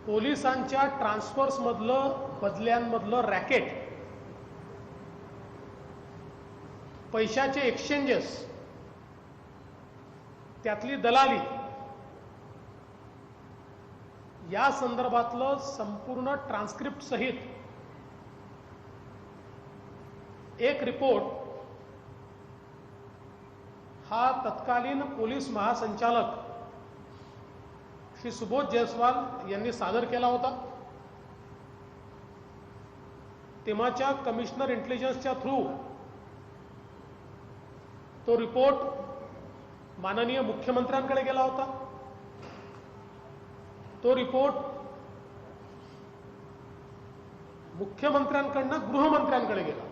पोलिसांच्या ट्रान्सफर्समधलं बदल्यांमधलं रॅकेट, पैशाचे एक्सचेंजेस, त्यातली दलाली, या संदर्भातलं संपूर्ण ट्रान्स्क्रिप्ट सहित एक रिपोर्ट हा तत्कालीन पोलीस महासंचालक श्री सुबोध जयस्वाल यांनी सादर केला होता। तेव्हाच्या कमिशनर इंटेलिजन्सच्या थ्रू तो रिपोर्ट माननीय मुख्यमंत्र्यांकडे गेला होता। तो रिपोर्ट मुख्यमंत्र्यांकडनं गृहमंत्र्यांकडे गेला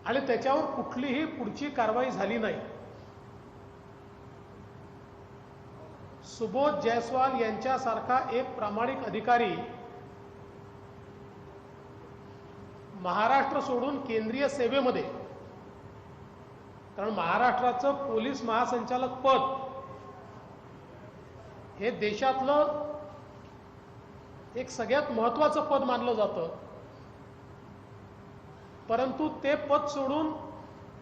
आणि त्याच्यावर कुठलीही पुढची कारवाई झाली नाही। सुबोध जयस्वाल यांच्यासारखा एक प्रामाणिक अधिकारी महाराष्ट्र सोडून केंद्रीय सेवेमध्ये, कारण महाराष्ट्राचं पोलीस महासंचालक पद हे देशातलं एक सगळ्यात महत्त्वाचं पद मानलं जातं, परंतु ते पद सोडून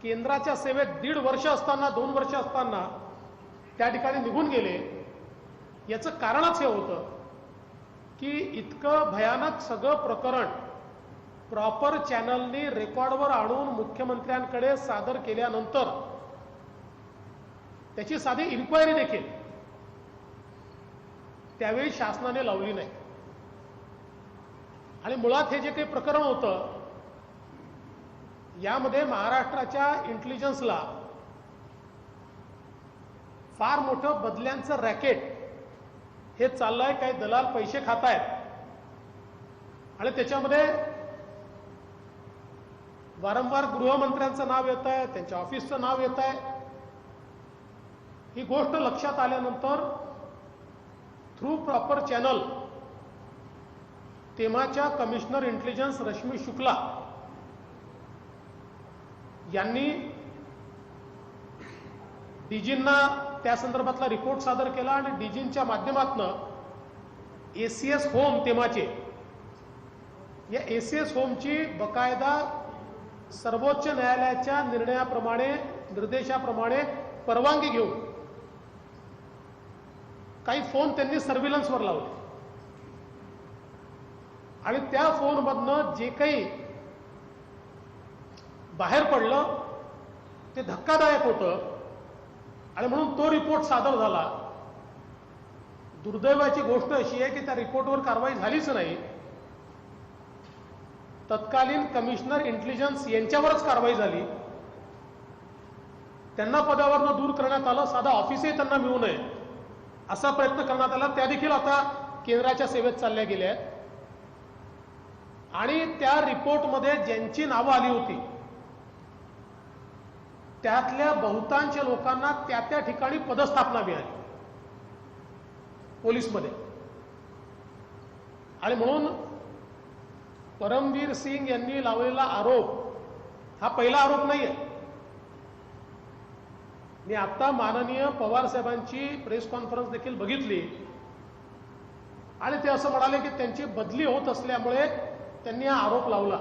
केंद्राच्या सेवेत 1.5 वर्ष असताना 2 वर्ष असताना त्या ठिकाणी निघून गेले। याचं कारणच हे होतं की इतकं भयानक सगळं प्रकरण प्रॉपर चॅनलनी रेकॉर्डवर आणून मुख्यमंत्र्यांकडे सादर केल्यानंतर त्याची साधी इन्क्वायरी देखील त्यावेळी शासनाने लावली नाही। आणि मुळात हे जे काही प्रकरण होतं यामध्ये महाराष्ट्राच्या इंटेलिजन्सला फार मोठं बदल्यांचं रॅकेट हे चाललंय, काही दलाल पैसे खातायत आणि त्याच्यामध्ये वारंवार गृहमंत्र्यांचं नाव येत आहे, त्यांच्या ऑफिसचं नाव येत आहे। ही गोष्ट लक्षात आल्यानंतर थ्रू प्रॉपर चॅनल तेव्हाच्या कमिशनर इंटेलिजन्स रश्मी शुक्ला यांनी डीजींना त्या संदर्भातला रिपोर्ट सादर केला आणि डीजींच्या माध्यमातून एसीएस होम तेव्हाचे, या एसीएस होमची बकायदा सर्वोच्च न्यायालयाच्या निर्णयाप्रमाणे, निर्देशाप्रमाणे परवानगी घेऊन काही फोन त्यांनी सर्व्हिलन्सवर लावले आणि त्या फोनमधनं जे काही बाहेर पडलं ते धक्कादायक होतं आणि म्हणून तो रिपोर्ट सादर झाला। दुर्दैवाची गोष्ट अशी आहे की त्या रिपोर्टवर कारवाई झालीच नाही। तत्कालीन कमिशनर इंटेलिजन्स यांच्यावरच कारवाई झाली, त्यांना पदावरनं दूर करण्यात आलं, साधा ऑफिसही त्यांना मिळू नये असा प्रयत्न करण्यात आला। त्या देखील आता केंद्राच्या सेवेत चालल्या गेल्या आहेत आणि त्या रिपोर्टमध्ये ज्यांची नावं आली होती त्यातल्या बहुतांश लोकांना त्या त्या ठिकाणी पदस्थापना मिळाली पोलीसमध्ये। आणि म्हणून परमवीर सिंग यांनी लावलेला आरोप हा पहिला आरोप नाहीये। मी आता माननीय पवार साहेबांची प्रेस कॉन्फरन्स देखील बघितली आणि ते असं म्हणाले की त्यांची बदली होत असल्यामुळे त्यांनी हा आरोप लावला,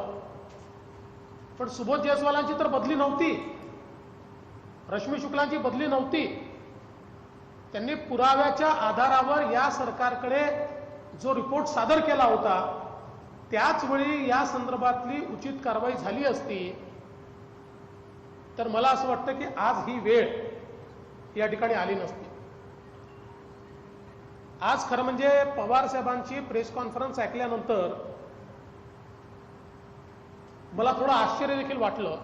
पण सुबोध जयस्वालांची तर बदली नव्हती, रश्मी शुक्लांची बदली नव्हती। त्यांनी पुराव्याच्या आधारावर या सरकारकडे जो रिपोर्ट सादर केला होता त्याच वेळी या संदर्भातली उचित कारवाई झाली असती तर मला असं वाटतं की आज ही वेळ या ठिकाणी आली नसती। आज खरं म्हणजे पवार साहेबांची प्रेस कॉन्फरन्स ऐकल्यानंतर मला थोडं आश्चर्य देखील वाटलं,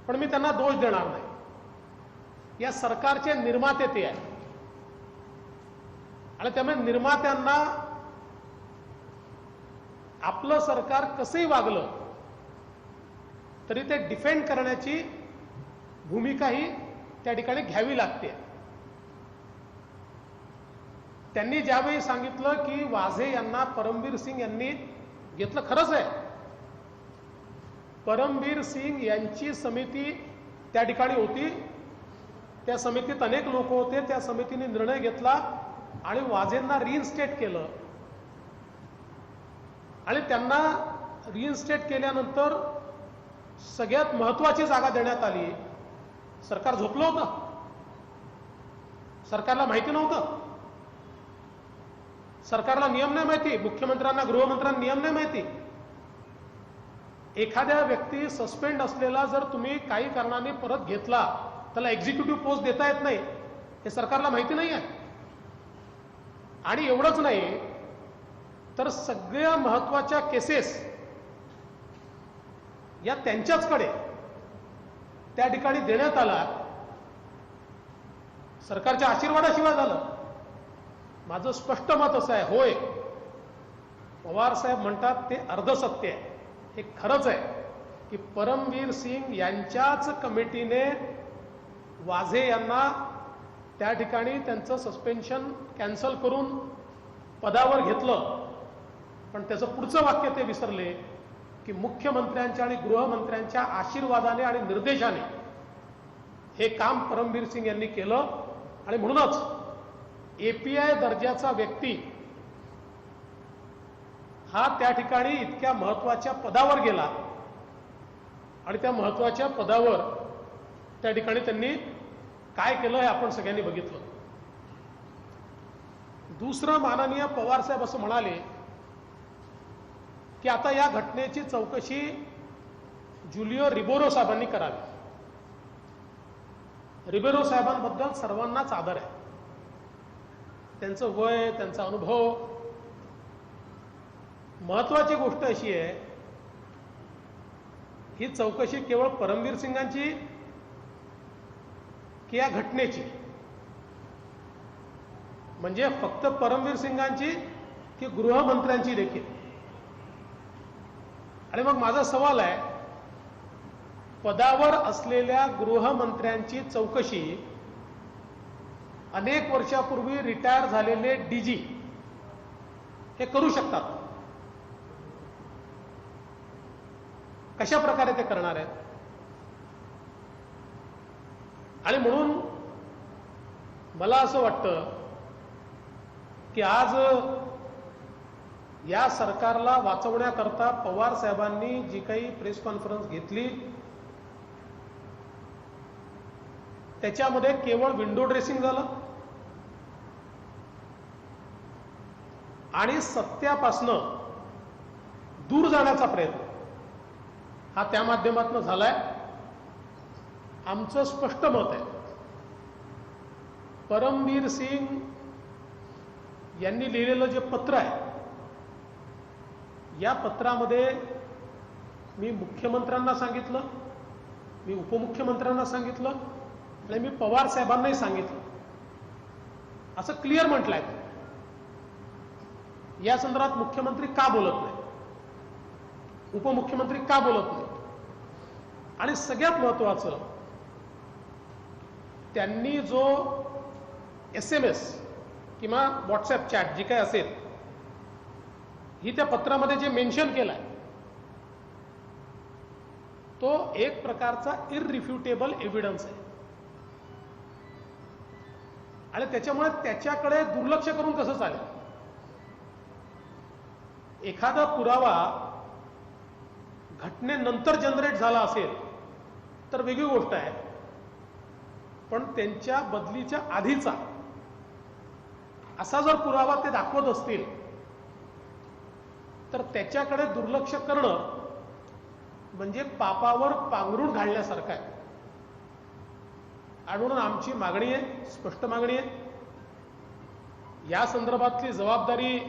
पण मी त्यांना दोष देणार नाही। या सरकारचे निर्माते ते आहेत आणि त्यामुळे निर्मात्यांना आपलं सरकार कसंही वागलं तरी ते डिफेंड करण्याची भूमिका ही त्या ठिकाणी घ्यावी लागते। त्यांनी ज्यावेळी सांगितलं की वाझे यांना परमवीर सिंग यांनी घेतलं, खरंच आहे, परमवीर सिंग यांची समिती त्या ठिकाणी होती त्या समितीत अनेक लोक होते. त्या समितीने निर्णय घेतला आणि वाझेंना रिइन्स्टेट केलं आणि त्यांना रिइन्स्टेट केल्यानंतर सगळ्यात महत्वाची जागा देण्यात आली. सरकार झोपलं होतं, सरकारला माहिती नव्हतं, सरकारला नियम नाही माहिती, मुख्यमंत्र्यांना गृहमंत्र्यांना नियम नाही माहिती. एखाद्या व्यक्ती सस्पेंड असलेला जर तुम्ही काही कारणाने परत घेतला त्याला एक्झिक्युटिव्ह पोस्ट देता येत नाही, हे सरकारला माहिती नाही आहे. आणि एवढंच नाही तर सगळ्या महत्वाच्या केसेस या त्यांच्याचकडे त्या ठिकाणी देण्यात आला. सरकारच्या आशीर्वादाशिवाय झालं. माझं स्पष्ट मत असं आहे, होय पवार साहेब म्हणतात ते अर्धसत्य आहे. हे खरंच आहे की परमवीर सिंग यांच्याच कमिटीने वाझे यांना त्या ठिकाणी त्यांचं सस्पेन्शन कॅन्सल करून पदावर घेतलं. पण त्याचं पुढचं वाक्य ते विसरले की मुख्यमंत्र्यांच्या आणि गृहमंत्र्यांच्या आशीर्वादाने आणि निर्देशाने हे काम परमवीर सिंग यांनी केलं. आणि म्हणूनच एपीआय दर्जाचा व्यक्ती हा त्या ठिकाणी इतक्या महत्वाच्या पदावर गेला आणि त्या महत्वाच्या पदावर त्या ठिकाणी त्यांनी काय केलं हे आपण सगळ्यांनी बघितलं. दुसरं, माननीय पवार साहेब असं म्हणाले की आता या घटनेची चौकशी जुलिओ रिबेरो साहेबांनी करावी. रिबेरो साहेबांबद्दल सर्वांनाच आदर आहे. त्यांचं वय, त्यांचा अनुभव. महत्वाची गोष्ट अशी आहे, ही चौकशी केवळ परमवीर सिंगांची की या घटनेची, म्हणजे फक्त परमवीर सिंगांची की गृहमंत्र्यांची देखील. आणि मग माझा सवाल आहे, पदावर असलेल्या गृहमंत्र्यांची चौकशी अनेक वर्षापूर्वी रिटायर झालेले डीजी हे करू शकतात. कशा प्रकारे ते करणार आहेत? आणि म्हणून मला असं वाटतं की आज या सरकारला वाचवण्याकरता पवार साहेबांनी जी काही प्रेस कॉन्फरन्स घेतली त्याच्यामध्ये केवळ विंडो ड्रेसिंग झालं आणि सत्यापासनं दूर जाण्याचा प्रयत्न हा त्या माध्यमातून झालाय. आमचं स्पष्ट मत आहे, परमवीर सिंग यांनी लिहिलेलं जे पत्र आहे या पत्रामध्ये मी मुख्यमंत्र्यांना सांगितलं, मी उपमुख्यमंत्र्यांना सांगितलं आणि मी पवार साहेबांनाही सांगितलं. असं क्लिअर म्हटलंय. या संदर्भात मुख्यमंत्री का बोलत नाही, उपमुख्यमंत्री का बोलत नाही? आणि सगळ्यात महत्वाचं, त्यांनी जो SMS किंवा व्हॉट्सअप चॅट जी काय असेल ही त्या पत्रामध्ये जे मेन्शन केलंय तो एक प्रकारचा इररिफ्युटेबल एव्हिडन्स आहे. आणि त्याच्यामुळे त्याच्याकडे दुर्लक्ष करून कसं चालेल? एखादा पुरावा घटनेनंतर जनरेट झाला असेल तर वेगळी गोष्ट आहे, पण त्यांच्या बदलीच्या आधीचा असा जर पुरावा ते दाखवत असतील तर त्याच्याकडे दुर्लक्ष करणं म्हणजे पापावर पांघरूण घालण्यासारखं आहे. आणि म्हणून आमची मागणी आहे, स्पष्ट मागणी आहे, या संदर्भातली जबाबदारी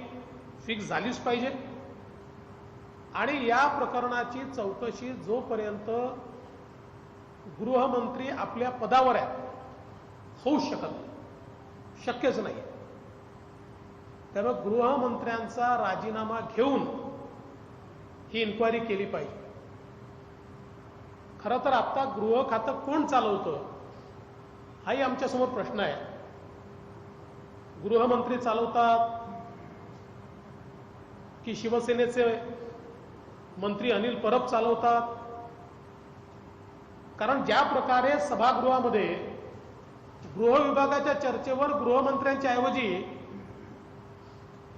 फिक्स झालीच पाहिजे. आणि या प्रकरणाची चौकशी जोपर्यंत गृहमंत्री आपल्या पदावर आहे होऊ शकत नाही, शक्यच नाही. त्यामुळे गृहमंत्र्यांचा राजीनामा घेऊन ही इन्क्वायरी केली पाहिजे. खरं तर आता गृह खातं कोण चालवतं हाही आमच्यासमोर प्रश्न आहे. गृहमंत्री चालवतात की शिवसेनेचे मंत्री अनिल परब चालवतात? कारण ज्या प्रकारे सभागृहामध्ये गृह विभागाच्या चर्चेवर गृहमंत्र्यांच्या ऐवजी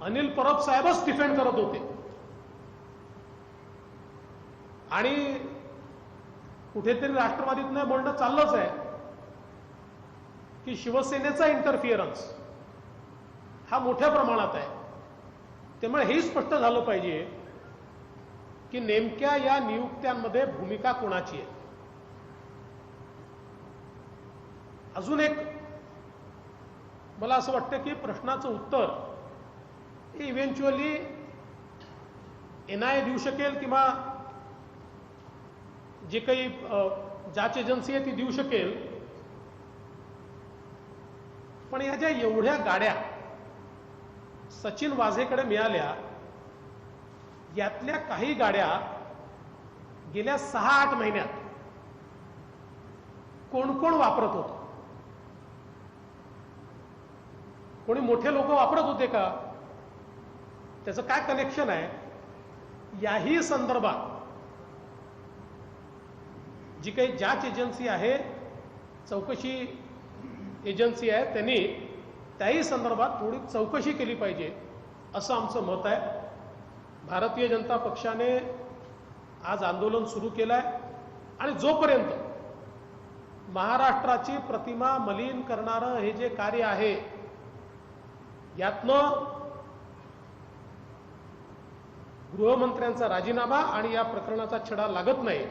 अनिल परब साहेबच डिफेंड करत होते आणि कुठेतरी राष्ट्रवादीतनं बोलणं चाललंच आहे की शिवसेनेचा इंटरफिअरन्स हा मोठ्या प्रमाणात आहे. त्यामुळे हेही स्पष्ट झालं पाहिजे की नेमक्या या नियुक्त्यांमध्ये भूमिका कोणाची आहे. अजून एक मला असं वाटतं की प्रश्नाचं उत्तर हे इव्हेंच्युअली एनआयए देऊ शकेल किंवा जे काही जांच एजन्सी आहे ती देऊ शकेल. पण या ज्या एवढ्या गाड्या सचिन वाझेकडे मिळाल्या यातल्या काही गाड्या गेल्या 6-8 महिन्यात कोण कोण वापरत होतं? कोणी मोठे लोक वापरत होते का? त्याचं काय कनेक्शन आहे? याही संदर्भात जी काही जांच एजन्सी आहे, चौकशी एजन्सी आहे, त्यांनी त्याही संदर्भात थोडी चौकशी केली पाहिजे असं आमचं मत आहे. भारतीय जनता पक्षाने आज आंदोलन सुरू केलं आहे आणि जोपर्यंत महाराष्ट्राची प्रतिमा मलिन करणारं हे जे कार्य आहे यातनं गृहमंत्र्यांचा राजीनामा आणि या प्रकरणाचा छडा लागत नाही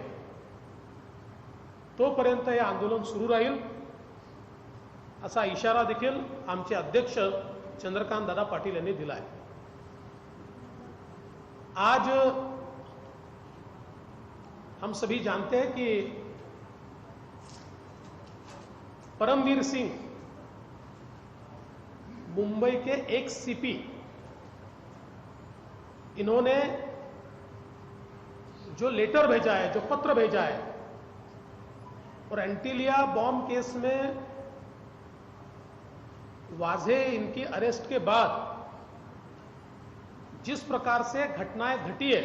तोपर्यंत हे आंदोलन सुरू राहील असा इशारा देखील आमचे अध्यक्ष चंद्रकांत दादा पाटील यांनी दिला आहे. आज हम सभी जानते हैं कि परमवीर सिंह मुंबई के एक सीपी, इन्होंने जो लेटर भेजा है, जो पत्र भेजा है और एंटीलिया बॉम्ब केस में वाजे इनकी अरेस्ट के बाद जिस प्रकार से घटनाएं घटी है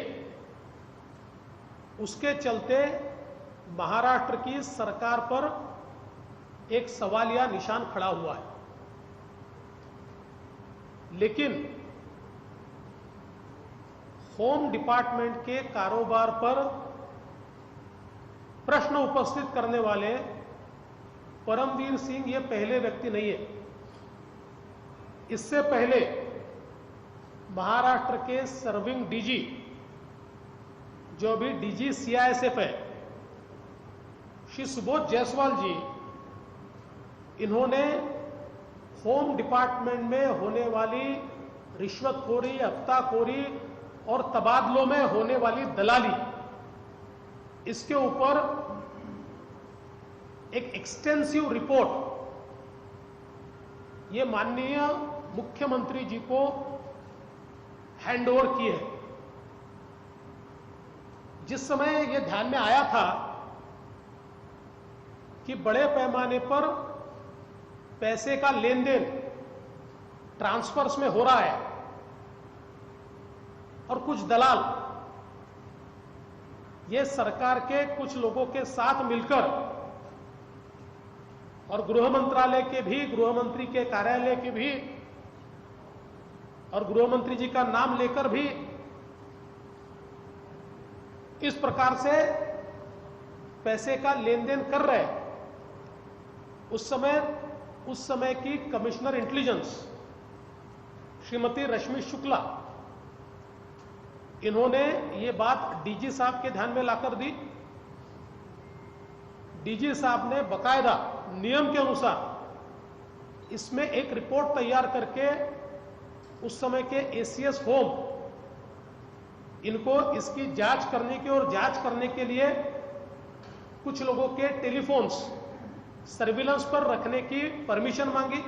उसके चलते महाराष्ट्र की सरकार पर एक सवालिया निशान खड़ा हुआ है. लेकिन होम डिपार्टमेंट के कारोबार पर प्रश्न उपस्थित करने वाले परमवीर सिंह ये पहले व्यक्ति नहीं है. इससे पहले महाराष्ट्र के सर्विंग डीजी, जो अभी डीजी सीआईएसएफ है, श्री सुबोध जायसवाल जी, इन्होंने होम डिपार्टमेंट में होने वाली रिश्वतखोरी, हफ्ताखोरी और तबादलों में होने वाली दलाली, इसके ऊपर एक एक्सटेंसिव रिपोर्ट ये माननीय मुख्यमंत्री जी को हैंडओवर की है. जिस समय यह ध्यान में आया था कि बड़े पैमाने पर पैसे का लेन देन ट्रांसफर्स में हो रहा है और कुछ दलाल ये सरकार के कुछ लोगों के साथ मिलकर और गृह मंत्रालय के भी, गृह मंत्री के कार्यालय के भी और गृह मंत्री जी का नाम लेकर भी इस प्रकार से पैसे का लेन देन कर रहे हैं. उस समय की कमिश्नर इंटेलिजेंस श्रीमती रश्मि शुक्ला, इन्होंने ये बात डीजी साहब के ध्यान में लाकर दी. डीजी साहब ने बकायदा नियम के अनुसार इसमें एक रिपोर्ट तैयार करके उस समय के एसीएस होम, इनको इसकी जांच करने की और जांच करने के लिए कुछ लोगों के टेलीफोन्स सर्विलांस पर रखने की परमिशन मांगी.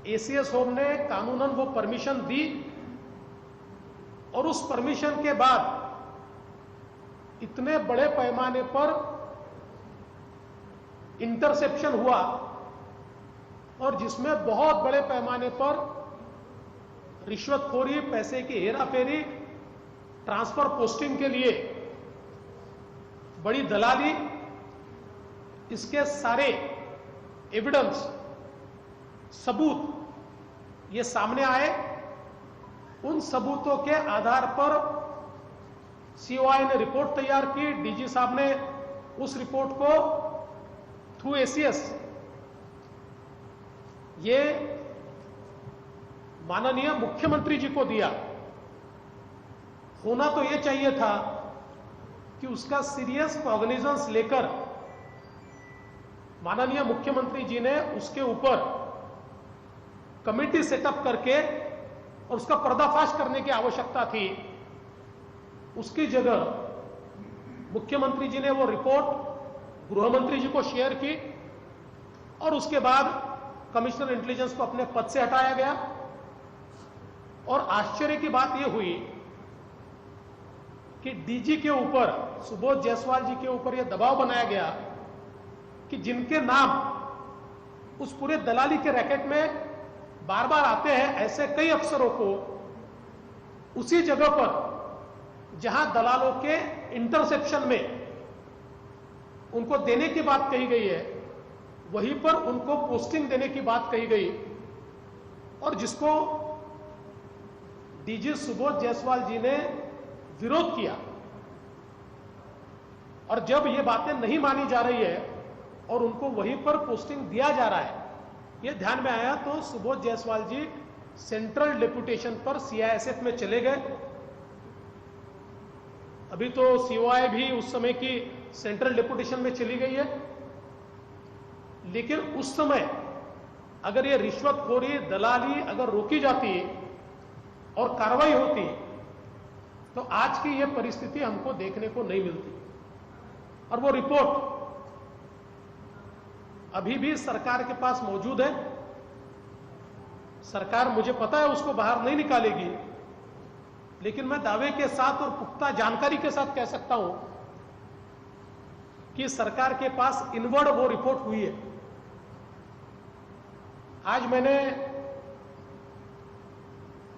एसीएस होम ने कानूनन वो परमिशन दी और उस परमिशन के बाद इतने बड़े पैमाने पर इंटरसेप्शन हुआ और जिसमें बहुत बड़े पैमाने पर रिश्वतखोरी, पैसे की हेराफेरी, ट्रांसफर पोस्टिंग के लिए बड़ी दलाली, इसके सारे एविडेंस, सबूत ये सामने आए, उन सबूतों के आधार पर सीओआई ने रिपोर्ट तैयार की। डीजी साहब ने उस रिपोर्ट को थ्रू एसीएस ये माननीय मुख्यमंत्री जी को दिया। होना तो यह चाहिए था कि उसका सीरियस कॉग्निजेंस लेकर माननीय मुख्यमंत्री जी ने उसके ऊपर कमेटी सेटअप करके और उसका पर्दाफाश करने की आवश्यकता थी। उसकी जगह मुख्यमंत्री जी ने वो रिपोर्ट गृह मंत्री जी को शेयर की और उसके बाद कमिश्नर इंटेलिजेंस को अपने पद से हटाया गया। और आश्चर्य की बात यह हुई कि डीजी के ऊपर, सुबोध जायसवाल जी के ऊपर यह दबाव बनाया गया कि जिनके नाम उस पूरे दलाली के रैकेट में बार बार आते हैं, ऐसे कई अफसरों को उसी जगह पर जहां दलालों के इंटरसेप्शन में उनको देने की बात कही गई है, वहीं पर उनको पोस्टिंग देने की बात कही गई। और जिसको डीजी सुबोध जायसवाल जी ने विरोध किया। और जब ये बातें नहीं मानी जा रही है और उनको वहीं पर पोस्टिंग दिया जा रहा है, ये ध्यान में आया तो सुबोध जायसवाल जी सेंट्रल डेपुटेशन पर सीआईएसएफ में चले गए। अभी तो सीओआई भी उस समय की सेंट्रल डेपुटेशन में चली गई है, लेकिन उस समय अगर ये रिश्वतखोरी, दलाली अगर रोकी जाती और कार्रवाई होती तो आज की ये परिस्थिति हमको देखने को नहीं मिलती। और वो रिपोर्ट अभी भी सरकार के पास मौजूद है। सरकार, मुझे पता है, उसको बाहर नहीं निकालेगी, लेकिन मैं दावे के साथ और पुख्ता जानकारी के साथ कह सकता हूं कि सरकार के पास इनवर्ड वो रिपोर्ट हुई है। आज मैंने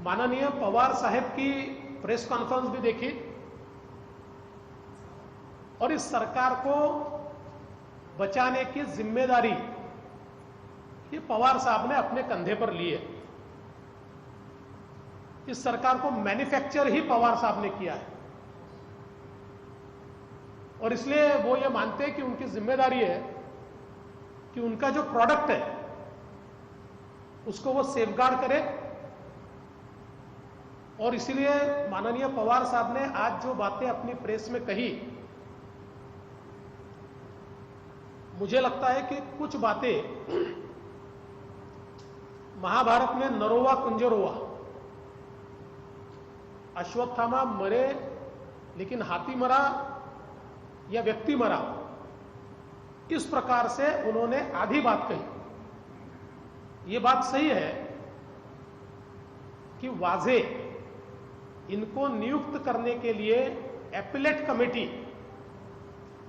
माननीय पवार साहब की प्रेस कॉन्फ्रेंस भी देखी और इस सरकार को बचाने की जिम्मेदारी ये पवार साहब ने अपने कंधे पर ली है। इस सरकार को मैन्युफैक्चर ही पवार साहब ने किया है और इसलिए वो ये मानते हैं कि उनकी जिम्मेदारी है कि उनका जो प्रोडक्ट है उसको वो सेफगार्ड करे। और इसलिए माननीय पवार साहब ने आज जो बातें अपनी प्रेस में कही, मुझे लगता है कि कुछ बातें महाभारत में नरोवा कुंजरोवा, अश्वत्थामा मरे लेकिन हाथी मरा या व्यक्ति मरा, इस प्रकार से उन्होंने आधी बात कही। ये बात सही है कि वाजे इनको नियुक्त करने के लिए एपिलेट कमेटी,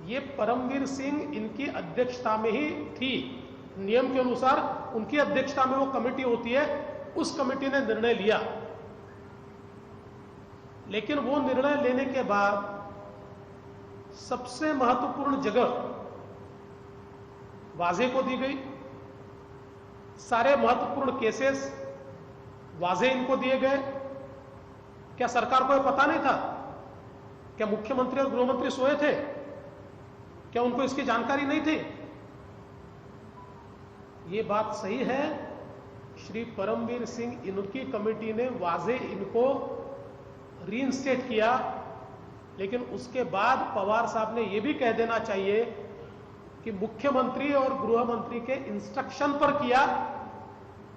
ये परमवीर सिंह इनकी अध्यक्षता में ही थी। नियम के अनुसार उनकी अध्यक्षता में वो कमेटी होती है, उस कमेटी ने निर्णय लिया। लेकिन वो निर्णय लेने के बाद सबसे महत्वपूर्ण जगह वाजे को दी गई। सारे महत्वपूर्ण केसेस वाजे इनको दिए गए। क्या सरकार को यह पता नहीं था? क्या मुख्यमंत्री और गृहमंत्री सोए थे? क्या उनको इसकी जानकारी नहीं थी? ये बात सही है, श्री परमवीर सिंह इनकी कमेटी ने वाजे इनको रीइंस्टेट किया, लेकिन उसके बाद पवार साहब ने यह भी कह देना चाहिए कि मुख्यमंत्री और गृह मंत्री के इंस्ट्रक्शन पर किया।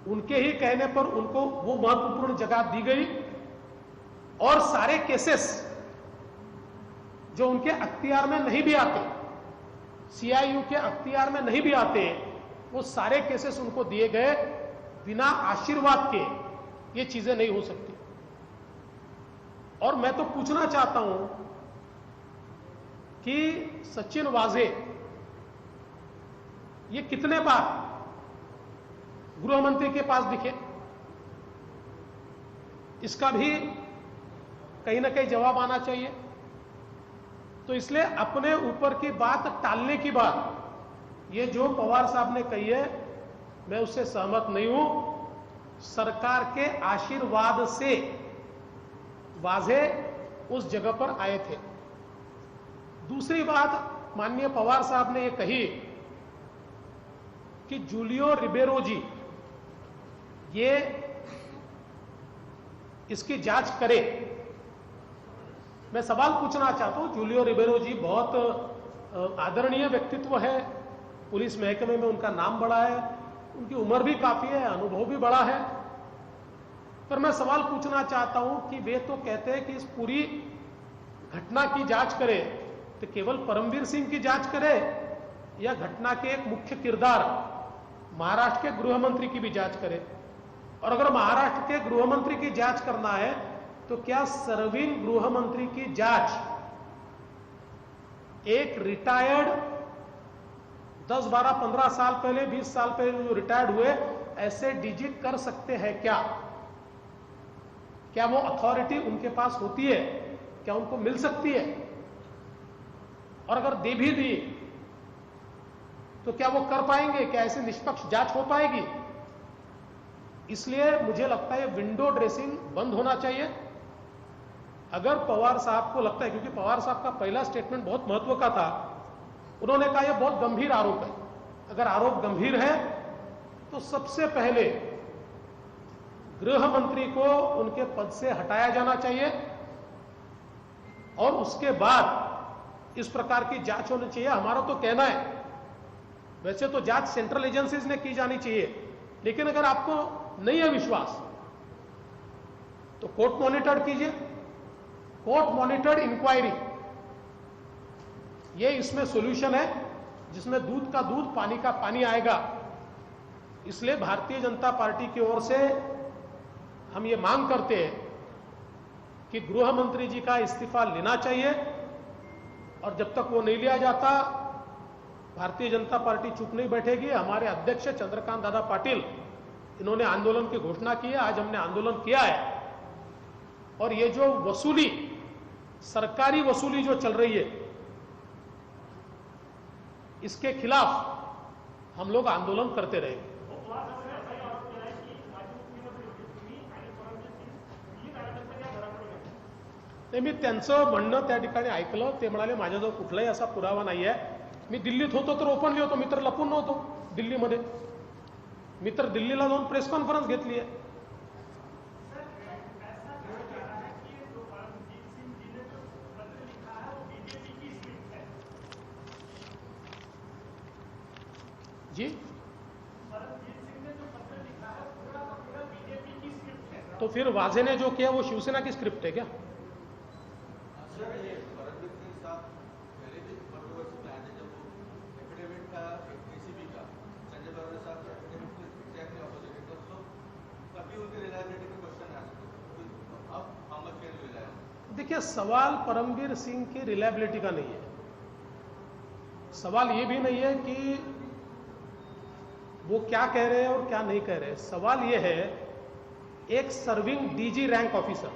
उनके ही कहने पर उनको वो महत्वपूर्ण जगह दी गई और सारे केसेस जो उनके अख्तियार में नहीं भी आते, सीआईयू के अख्तियार में नहीं भी आते, वो सारे केसेस उनको दिए गए। बिना आशीर्वाद के ये चीजें नहीं हो सकती। और मैं तो पूछना चाहता हूं कि सचिन वाजे ये कितने बार गृह मंत्री के पास दिखे? इसका भी कहीं ना कहीं जवाब आना चाहिए। तो इसलिए अपने ऊपर की बात टालने की बात, ये जो पवार साहब ने कही है, मैं उससे सहमत नहीं हूं। सरकार के आशीर्वाद से वाजे उस जगह पर आए थे। दूसरी बात माननीय पवार साहब ने यह कही कि जूलियो रिबेरो जी ये इसकी जांच करे। मैं सवाल पूछना चाहता हूं, जूलियो रिबेरो जी बहुत आदरणीय व्यक्तित्व है, पुलिस महकमे में उनका नाम बड़ा है, उनकी उम्र भी काफी है, अनुभव भी बड़ा है। पर मैं सवाल पूछना चाहता हूं कि वे तो कहते हैं कि इस पूरी घटना की जांच करे, तो केवल परमवीर सिंह की जांच करे या घटना के एक मुख्य किरदार महाराष्ट्र के गृह मंत्री की भी जांच करे? और अगर महाराष्ट्र के गृह मंत्री की जांच करना है तो क्या सर्विंग गृह मंत्री की जांच एक रिटायर्ड 10, 12, 15 साल पहले, 20 साल पहले जो रिटायर्ड हुए ऐसे डीजी कर सकते हैं क्या? क्या वो अथॉरिटी उनके पास होती है? क्या उनको मिल सकती है? और अगर दे भी दी तो क्या वो कर पाएंगे? क्या ऐसी निष्पक्ष जांच हो पाएगी? इसलिए मुझे लगता है विंडो ड्रेसिंग बंद होना चाहिए। अगर पवार साहब को लगता है, क्योंकि पवार साहब का पहला स्टेटमेंट बहुत महत्व का था, उन्होंने कहा यह बहुत गंभीर आरोप है। अगर आरोप गंभीर है तो सबसे पहले गृह मंत्री को उनके पद से हटाया जाना चाहिए और उसके बाद इस प्रकार की जांच होनी चाहिए। हमारा तो कहना है, वैसे तो जांच सेंट्रल एजेंसीज ने की जानी चाहिए, लेकिन अगर आपको नहीं है विश्वास तो कोर्ट मॉनिटर्ड कीजिए, कोर्ट मॉनिटर्ड इंक्वायरी, ये इसमें सॉल्यूशन है जिसमें दूध का दूध पानी का पानी आएगा। इसलिए भारतीय जनता पार्टी की ओर से हम ये मांग करते हैं कि गृह मंत्री जी का इस्तीफा लेना चाहिए और जब तक वो नहीं लिया जाता भारतीय जनता पार्टी चुप नहीं बैठेगी। हमारे अध्यक्ष चंद्रकांत दादा पाटिल, इन्होंने आंदोलन की घोषणा की है, आज हमने आंदोलन किया है और ये जो वसूली, सरकारी वसूली जो चल रही है, इसके खिलाफ हम लोग आंदोलन करते रहेंगे। नाही, मी त्यांचं म्हणणं त्या ठिकाणी ऐकलं। ते म्हणाले माझ्याजवळ कुठलाही असा पुरावा नाही आहे, मी दिल्लीत होतो तर ओपनली होतो, मी तर लपून नव्हतो दिल्लीमध्ये, मी तर दिल्लीला जाऊन प्रेस कॉन्फरन्स घेतली आहे। जी, तो फिर वाजे ने जो किया वो शिवसेना की स्क्रिप्ट है क्या? देखिए, सवाल परमवीर सिंह की रिलायबिलिटी का नहीं है, सवाल ये भी नहीं है कि वो क्या कह रहे हैं और क्या नहीं कह रहे हैं। सवाल ये है, एक सर्विंग डीजी रैंक ऑफिसर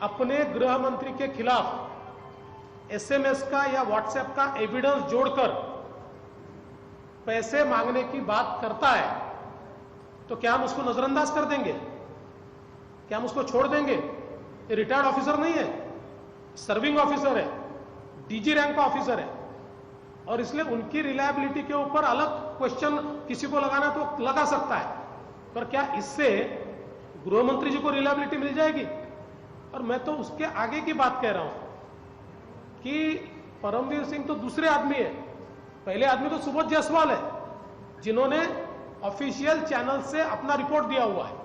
अपने गृह मंत्री के खिलाफ एसएमएस का या व्हाट्सएप का एविडेंस जोड़कर पैसे मांगने की बात करता है, तो क्या हम उसको नजरअंदाज कर देंगे? क्या हम उसको छोड़ देंगे? ये रिटायर्ड ऑफिसर नहीं है, सर्विंग ऑफिसर है, डीजी रैंक का ऑफिसर है और इसलिए उनकी रिलायबिलिटी के ऊपर अलग क्वेश्चन किसी को लगाना तो लगा सकता है, पर क्या इससे गृह मंत्री जी को रिलायबिलिटी मिल जाएगी? और मैं तो उसके आगे की बात कह रहा हूं कि परमवीर सिंह तो दूसरे आदमी है, पहले आदमी तो सुबोध जायसवाल है जिन्होंने ऑफिशियल चैनल से अपना रिपोर्ट दिया हुआ है।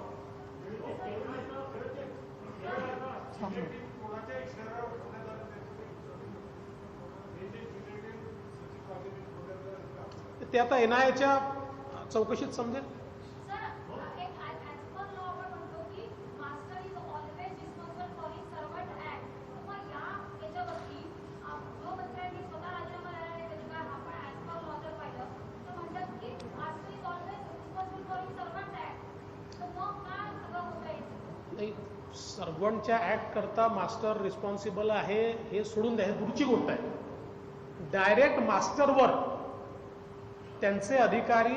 ते आता एनआयएच्या चौकशीत समजेल। नाही, सर्वंटच्या ऍक्ट करता मास्टर रिस्पॉन्सिबल आहे हे सोडून द्या, हे दूरची गोष्ट आहे। डायरेक्ट मास्टरवर त्यांचे अधिकारी